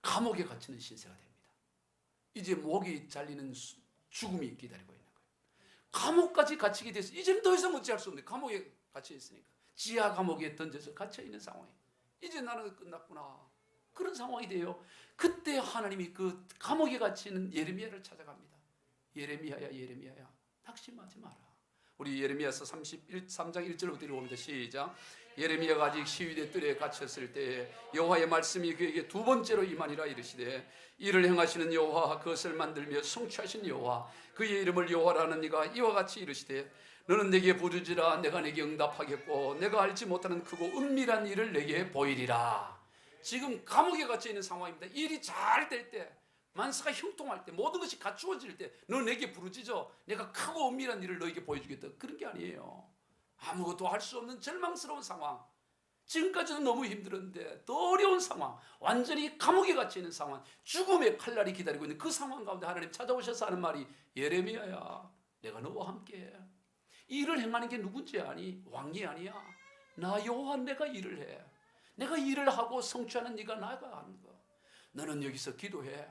A: 감옥에 갇히는 신세가 됩니다. 이제 목이 잘리는 죽음이 기다리고 있는 거예요. 감옥까지 갇히게 돼서 이제는 더 이상 어찌할 수 없는데 감옥에 갇혀 있으니까 지하 감옥에 던져서 갇혀 있는 상황이에요. 이제 나는 끝났구나. 그런 상황이 돼요. 그때 하나님이 그 감옥에 갇히는 예레미야를 찾아갑니다. 예레미야야, 예레미야야, 낙심하지 마라. 우리 예레미야서 33장 1절부터 읽어봅니다. 시작. 예레미야가 아직 시위대 뜰에 갇혔을 때 여호와의 말씀이 그에게 두 번째로 임하니라. 이르시되 이를 행하시는 여호와, 그것을 만들며 성취하신 여호와, 그의 이름을 여호와라는 이가 이와 같이 이르시되 너는 내게 부르지라. 내가 내게 응답하겠고 내가 알지 못하는 크고 은밀한 일을 내게 보이리라. 지금 감옥에 갇혀 있는 상황입니다. 일이 잘 될 때, 만사가 형통할 때, 모든 것이 갖추어질 때 너 내게 부르짖어. 내가 크고 은밀한 일을 너에게 보여주겠다. 그런 게 아니에요. 아무것도 할 수 없는 절망스러운 상황, 지금까지는 너무 힘들었는데 더 어려운 상황, 완전히 감옥에 갇혀 있는 상황, 죽음의 칼날이 기다리고 있는 그 상황 가운데 하나님 찾아오셔서 하는 말이 예레미야야, 내가 너와 함께해. 이 일을 행하는 게 누군지 아니? 왕이 아니야. 나 여호와 내가 일을 해. 내가 일을 하고 성취하는 네가 나가 하는 거. 너는 여기서 기도해.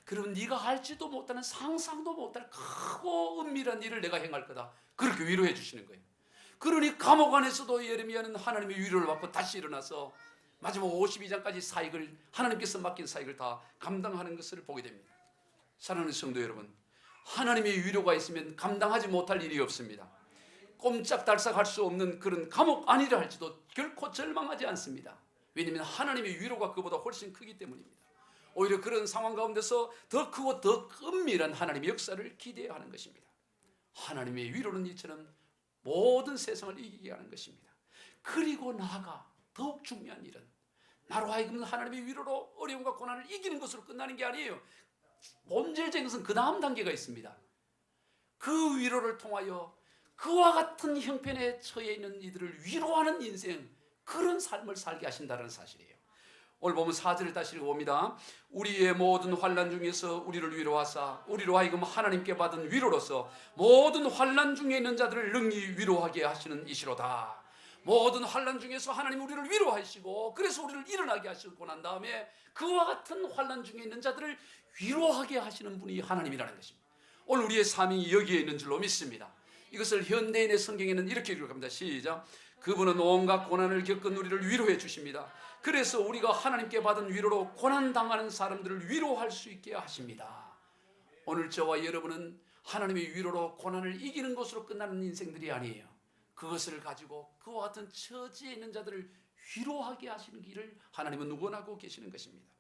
A: 그러면 네가 알지도 못하는, 상상도 못할 크고 은밀한 일을 내가 행할 거다. 그렇게 위로해 주시는 거예요. 그러니 감옥 안에서도 예레미야는 하나님의 위로를 받고 다시 일어나서 마지막 52장까지 사역을, 하나님께서 맡긴 사역을 다 감당하는 것을 보게 됩니다. 사랑하는 성도 여러분, 하나님의 위로가 있으면 감당하지 못할 일이 없습니다. 꼼짝달싹 할 수 없는 그런 감옥 안이라 할지도 결코 절망하지 않습니다. 왜냐하면 하나님의 위로가 그보다 훨씬 크기 때문입니다. 오히려 그런 상황 가운데서 더 크고 더 은밀한 하나님의 역사를 기대하는 것입니다. 하나님의 위로는 이처럼 모든 세상을 이기게 하는 것입니다. 그리고 나아가 더욱 중요한 일은 나로 하여금 하나님의 위로로 어려움과 고난을 이기는 것으로 끝나는 게 아니에요. 본질적인 것은 그 다음 단계가 있습니다. 그 위로를 통하여 그와 같은 형편에 처해 있는 이들을 위로하는 인생, 그런 삶을 살게 하신다는 사실이에요. 오늘 보면 4절을 다시 읽어봅니다. 우리의 모든 환난 중에서 우리를 위로하사 우리로 하여금 하나님께 받은 위로로서 모든 환난 중에 있는 자들을 능히 위로하게 하시는 이시로다. 모든 환난 중에서 하나님 우리를 위로하시고 그래서 우리를 일어나게 하시고 난 다음에 그와 같은 환난 중에 있는 자들을 위로하게 하시는 분이 하나님이라는 것입니다. 오늘 우리의 삶이 여기에 있는 줄로 믿습니다. 이것을 현대인의 성경에는 이렇게 기록합니다. 시작. 그분은 온갖 고난을 겪은 우리를 위로해 주십니다. 그래서 우리가 하나님께 받은 위로로 고난당하는 사람들을 위로할 수 있게 하십니다. 오늘 저와 여러분은 하나님의 위로로 고난을 이기는 것으로 끝나는 인생들이 아니에요. 그것을 가지고 그와 같은 처지에 있는 자들을 위로하게 하시는 길을 하나님은 원하고 계시는 것입니다.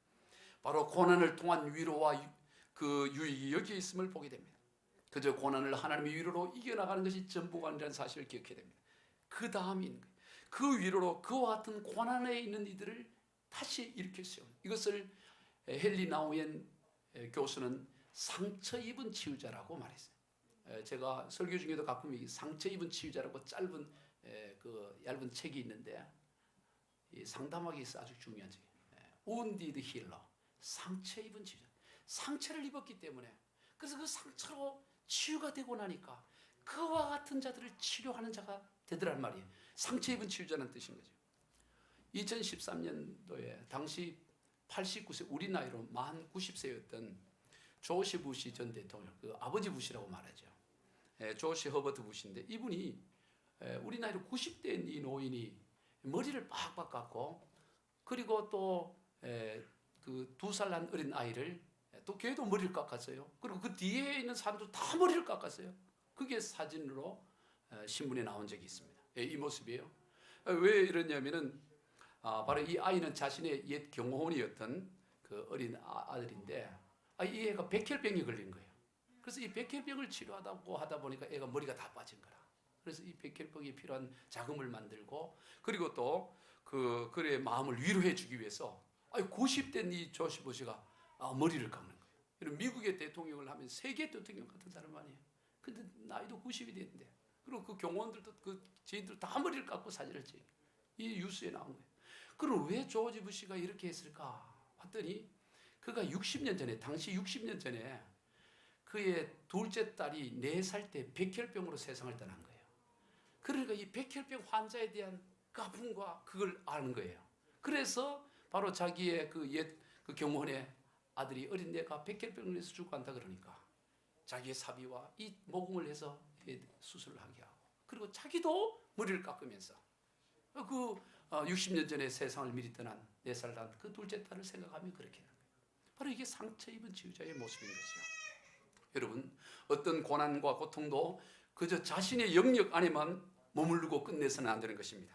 A: 바로 고난을 통한 위로와 그 유익이 여기에 있음을 보게 됩니다. 그저 고난을 하나님의 위로로 이겨나가는 것이 전부가 아니라는 사실을 기억해야 됩니다. 그 다음이 있는 거예요. 그 위로로 그와 같은 고난에 있는 이들을 다시 일으켜 세우는, 이것을 헨리 나우엔 교수는 상처 입은 치유자라고 말했어요. 제가 설교 중에도 가끔 이 상처 입은 치유자라고 짧은 그 얇은 책이 있는데 이 상담하기 있어 아주 중요한 책. Wounded Healer, 상처 입은 치유자. 상처를 입었기 때문에 그래서 그 상처로 치유가 되고 나니까 그와 같은 자들을 치료하는 자가 되더란 말이에요. 상처 입은 치유자는 뜻인 거죠. 2013년도에 당시 89세 우리 나이로 만 90세였던 조시 부시 전 대통령, 그 아버지 부시라고 말하죠. 조시 허버트 부시인데 이분이 우리 나이로 90대인 이 노인이 머리를 빡빡 깎고 그리고 또 그 2살 난 어린 아이를 또 걔도 머리를 깎았어요. 그리고 그 뒤에 있는 사람도 다 머리를 깎았어요. 그게 사진으로 신문에 나온 적이 있습니다. 이 모습이에요. 왜 이러냐면은 바로 이 아이는 자신의 옛 경호원이었던 그 어린 아들인데 이 애가 백혈병이 걸린 거예요. 그래서 이 백혈병을 치료하다고 하다 보니까 애가 머리가 다 빠진 거라. 그래서 이 백혈병이 필요한 자금을 만들고 그리고 또 그의 마음을 위로해 주기 위해서 90대인 이 조시 부시가 머리를 깎는 거예요. 이런 미국의 대통령을 하면 세계 대통령 같은 사람 아니에요. 근데 나이도 90이 됐는데 그리고 그 경호원들도 그 지인들 다 머리를 깎고 사진을 찍어요. 이 뉴스에 나온 거예요. 그럼 왜 조지 부시가 이렇게 했을까 봤더니 그가 60년 전에 당시 60년 전에 그의 둘째 딸이 4살 때 백혈병으로 세상을 떠난 거예요. 그러니까 이 백혈병 환자에 대한 그 아픔과 그걸 아는 거예요. 그래서 바로 자기의 그 옛 그 경호원의 아들이 어린 애가 백혈병을 해서 죽고 한다 그러니까 자기의 사비와 이 모금을 해서 수술을 하게 하고 그리고 자기도 머리를 깎으면서 그 60년 전에 세상을 미리 떠난 4살 난 그 둘째 딸을 생각하면 그렇게 하는 거예요. 바로 이게 상처 입은 치유자의 모습인 거죠. 여러분, 어떤 고난과 고통도 그저 자신의 영역 안에만 머무르고 끝내서는 안 되는 것입니다.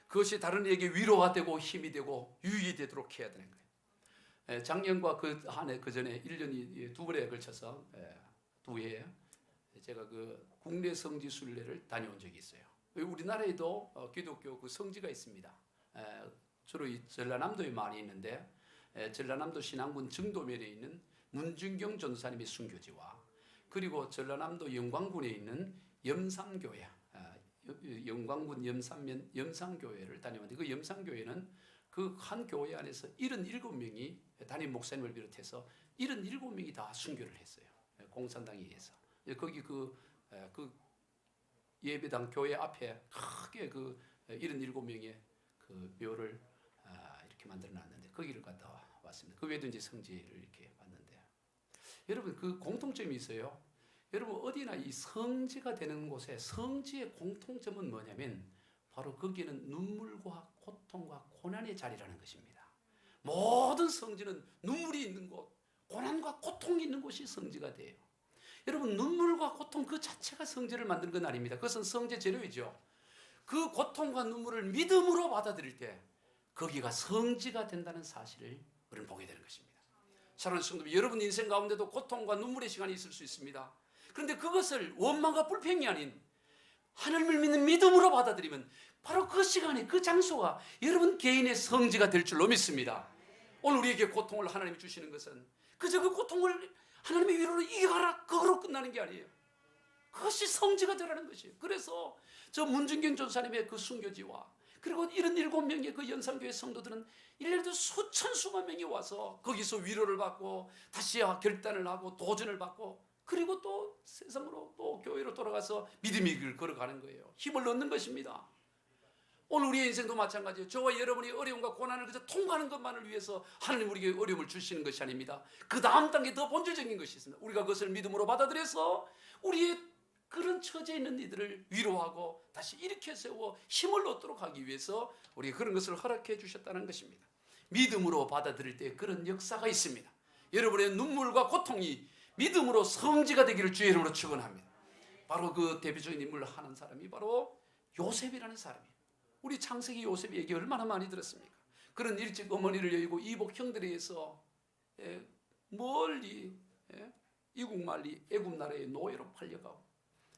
A: 그것이 다른 이에게 위로가 되고 힘이 되고 유익이 되도록 해야 되는 거예요. 작년과 그 전에 1년이 2번에 걸쳐서 2회 제가 그 국내 성지 순례를 다녀온 적이 있어요. 우리나라에도 기독교 그 성지가 있습니다. 주로 이 전라남도에 많이 있는데 전라남도 신안군 정도면에 있는 문준경 전도사님의 순교지와 그리고 전라남도 영광군에 있는 염산교회, 영광군 염산교회를 다녀왔는데 그 염산교회는 그 한 교회 안에서 77명이 담임 목사님을 비롯해서 77명이 다 순교를 했어요. 공산당에 의해서. 거기 그 예배당 교회 앞에 크게 그 77명의 그 묘를 이렇게 만들어 놨는데 거기를 갔다 왔습니다. 그 외에도 이제 성지를 이렇게 봤는데 여러분 그 공통점이 있어요. 여러분 어디나 이 성지가 되는 곳에 성지의 공통점은 뭐냐면 바로 거기는 눈물과 고통과 고난의 자리라는 것입니다. 모든 성지는 눈물이 있는 곳, 고난과 고통이 있는 곳이 성지가 돼요. 여러분 눈물과 고통 그 자체가 성지를 만드는 건 아닙니다. 그것은 성지의 재료이죠. 그 고통과 눈물을 믿음으로 받아들일 때 거기가 성지가 된다는 사실을 우리는 보게 되는 것입니다. 사랑하는 성도님, 여러분 인생 가운데도 고통과 눈물의 시간이 있을 수 있습니다. 그런데 그것을 원망과 불평이 아닌 하나님을 믿는 믿음으로 받아들이면 바로 그 시간에 그 장소가 여러분 개인의 성지가 될 줄로 믿습니다. 오늘 우리에게 고통을 하나님이 주시는 것은 그저 그 고통을 하나님의 위로로 이겨가라 그거로 끝나는 게 아니에요. 그것이 성지가 되라는 것이에요. 그래서 저 문준경 전사님의 그 순교지와 그리고 77명의 그 연산교회 성도들은 1년에도 수천 수만 명이 와서 거기서 위로를 받고 다시 결단을 하고 도전을 받고 그리고 또 세상으로 또 교회로 돌아가서 믿음의 길을 걸어가는 거예요. 힘을 얻는 것입니다. 오늘 우리의 인생도 마찬가지예요. 저와 여러분이 어려움과 고난을 그저 통과하는 것만을 위해서 하나님 우리에게 어려움을 주시는 것이 아닙니다. 그 다음 단계 더 본질적인 것이 있습니다. 우리가 그것을 믿음으로 받아들여서 우리의 그런 처지에 있는 이들을 위로하고 다시 일으켜 세워 힘을 얻도록 하기 위해서 우리가 그런 것을 허락해 주셨다는 것입니다. 믿음으로 받아들일 때 그런 역사가 있습니다. 여러분의 눈물과 고통이 믿음으로 성지가 되기를 주의 이름으로 축원합니다. 바로 그 대표적인 인물을 하는 사람이 바로 요셉이라는 사람이에요. 우리 창세기 요셉이 얘기 얼마나 많이 들었습니까? 그런 일찍 어머니를 여의고 이복 형들에 의해서 멀리 이국만리 애굽 나라의 노예로 팔려가고,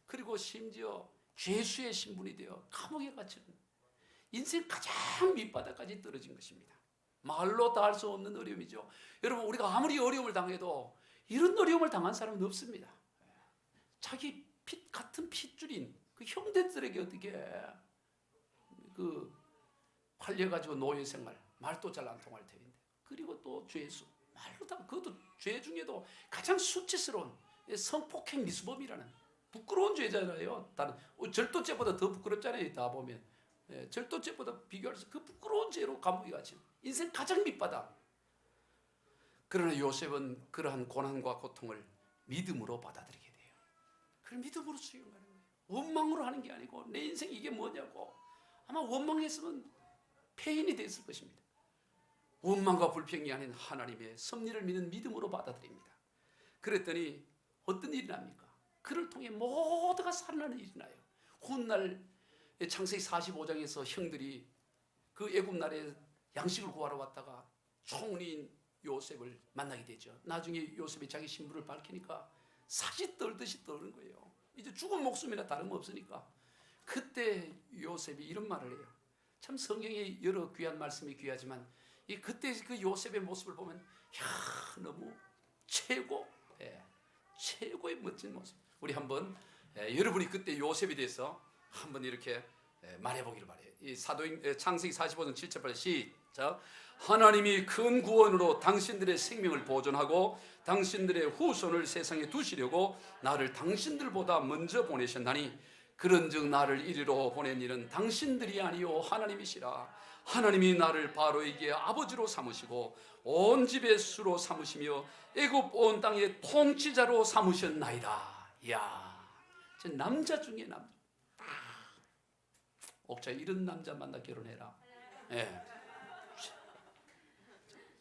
A: 그리고 심지어 죄수의 신분이 되어 감옥에 갇히는 인생 가장 밑바닥까지 떨어진 것입니다. 말로 다 할 수 없는 어려움이죠. 여러분, 우리가 아무리 어려움을 당해도 이런 어려움을 당한 사람은 없습니다. 자기 같은 핏줄인 그 형제들에게 어떻게 팔려가지고 노예 생활, 말도 잘 안 통할 터인데, 그리고 또 죄수, 말로 다, 그것도 죄 중에도 가장 수치스러운 성폭행 미수범이라는 부끄러운 죄잖아요. 다른 절도죄보다 더 부끄럽잖아요. 다 보면 절도죄보다 비교해서 그 부끄러운 죄로 감옥에 갇힌 인생 가장 밑바닥. 그러나 요셉은 그러한 고난과 고통을 믿음으로 받아들이게 돼요. 그걸 믿음으로 수용하는 거예요. 원망으로 하는 게 아니고 내 인생 이게 뭐냐고. 아마 원망했으면 폐인이 됐을 것입니다. 원망과 불평이 아닌 하나님의 섭리를 믿는 믿음으로 받아들입니다. 그랬더니 어떤 일이 납니까? 그를 통해 모두가 살아나는 일이 나요. 훗날 창세기 45장에서 형들이 그 애굽 나라에 양식을 구하러 왔다가 총리인 요셉을 만나게 되죠. 나중에 요셉이 자기 신분을 밝히니까 사지 떨듯이 떠는 거예요. 이제 죽은 목숨이나 다름없으니까. 그때 요셉이 이런 말을 해요. 참 성경에 여러 귀한 말씀이 귀하지만 그때 그 요셉의 모습을 보면 너무 최고의 멋진 모습. 우리 한번 여러분이 그때 요셉에 대해서 한번 이렇게 말해보기를 바래요. 이 창세기 45장 7절 8절 시작. 하나님이 큰 구원으로 당신들의 생명을 보존하고 당신들의 후손을 세상에 두시려고 나를 당신들보다 먼저 보내셨나니, 그런즉 나를 이리로 보낸 이는 당신들이 아니요 하나님이시라. 하나님이 나를 바로에게 아버지로 삼으시고 온 집의 수로 삼으시며 애굽 온 땅의 통치자로 삼으셨나이다. 이야, 저 남자 중에 남자. 옥자 이런 남자 만나 결혼해라. 예.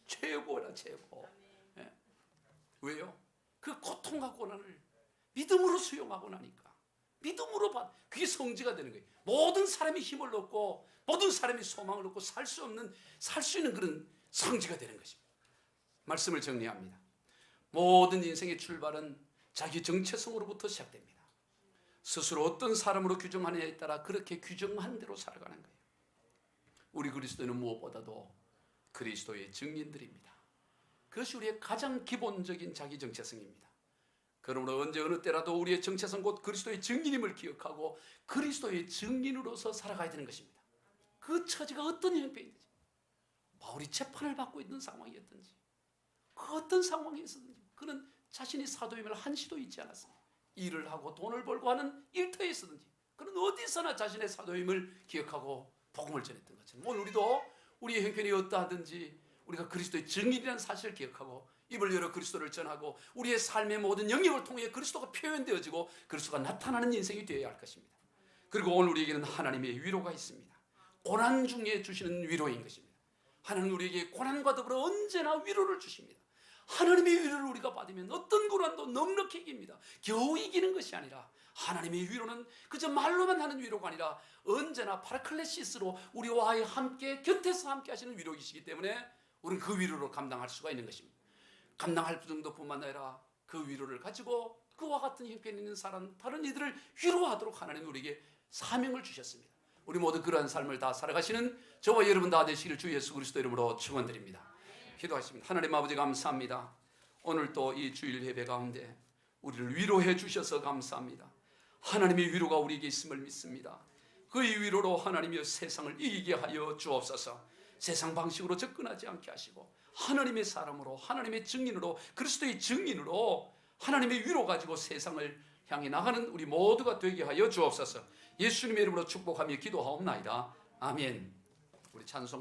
A: 최고라 최고. 예. 왜요? 그 고통과 고난을 믿음으로 수용하고 나니까, 믿음으로 그게 성지가 되는 거예요. 모든 사람이 힘을 얻고 모든 사람이 소망을 얻고 살 수 있는 그런 성지가 되는 것입니다. 말씀을 정리합니다. 모든 인생의 출발은 자기 정체성으로부터 시작됩니다. 스스로 어떤 사람으로 규정하느냐에 따라 그렇게 규정한 대로 살아가는 거예요. 우리 그리스도인은 무엇보다도 그리스도의 증인들입니다. 그것이 우리의 가장 기본적인 자기 정체성입니다. 그러므로 언제 어느 때라도 우리의 정체성 곧 그리스도의 증인임을 기억하고 그리스도의 증인으로서 살아가야 되는 것입니다. 그 처지가 어떤 형편이든지, 바울이 재판을 받고 있는 상황이었든지 그 어떤 상황에서든지 그는 자신이 사도임을 한시도 잊지 않았습니다. 일을 하고 돈을 벌고 하는 일터에 있었든지 그는 어디서나 자신의 사도임을 기억하고 복음을 전했던 것처럼 오늘 우리도 우리의 형편이 어떠하든지 우리가 그리스도의 증인이라는 사실을 기억하고 입을 열어 그리스도를 전하고 우리의 삶의 모든 영역을 통해 그리스도가 표현되어지고 그리스도가 나타나는 인생이 되어야 할 것입니다. 그리고 오늘 우리에게는 하나님의 위로가 있습니다. 고난 중에 주시는 위로인 것입니다. 하나님은 우리에게 고난과 더불어 언제나 위로를 주십니다. 하나님의 위로를 우리가 받으면 어떤 고난도 넉넉히 이깁니다. 겨우 이기는 것이 아니라 하나님의 위로는 그저 말로만 하는 위로가 아니라 언제나 파라클레시스로 우리와 함께 곁에서 함께 하시는 위로이시기 때문에 우리는 그 위로를 감당할 수가 있는 것입니다. 감당할 정도뿐만 아니라 그 위로를 가지고 그와 같은 형편이 있는 사람 다른 이들을 위로하도록 하나님이 우리에게 사명을 주셨습니다. 우리 모두 그러한 삶을 다 살아가시는 저와 여러분 다 되시기를 주 예수 그리스도 이름으로 축원드립니다. 기도하십니다. 하나님 아버지 감사합니다. 오늘 또 이 주일 예배 가운데 우리를 위로해 주셔서 감사합니다. 하나님의 위로가 우리에게 있음을 믿습니다. 그의 위로로 하나님의 세상을 이기게 하여 주옵소서. 세상 방식으로 접근하지 않게 하시고 하나님의 사람으로 하나님의 증인으로 그리스도의 증인으로 하나님의 위로 가지고 세상을 향해 나가는 우리 모두가 되게 하여 주옵소서. 예수님의 이름으로 축복하며 기도하옵나이다. 아멘. 우리 찬송가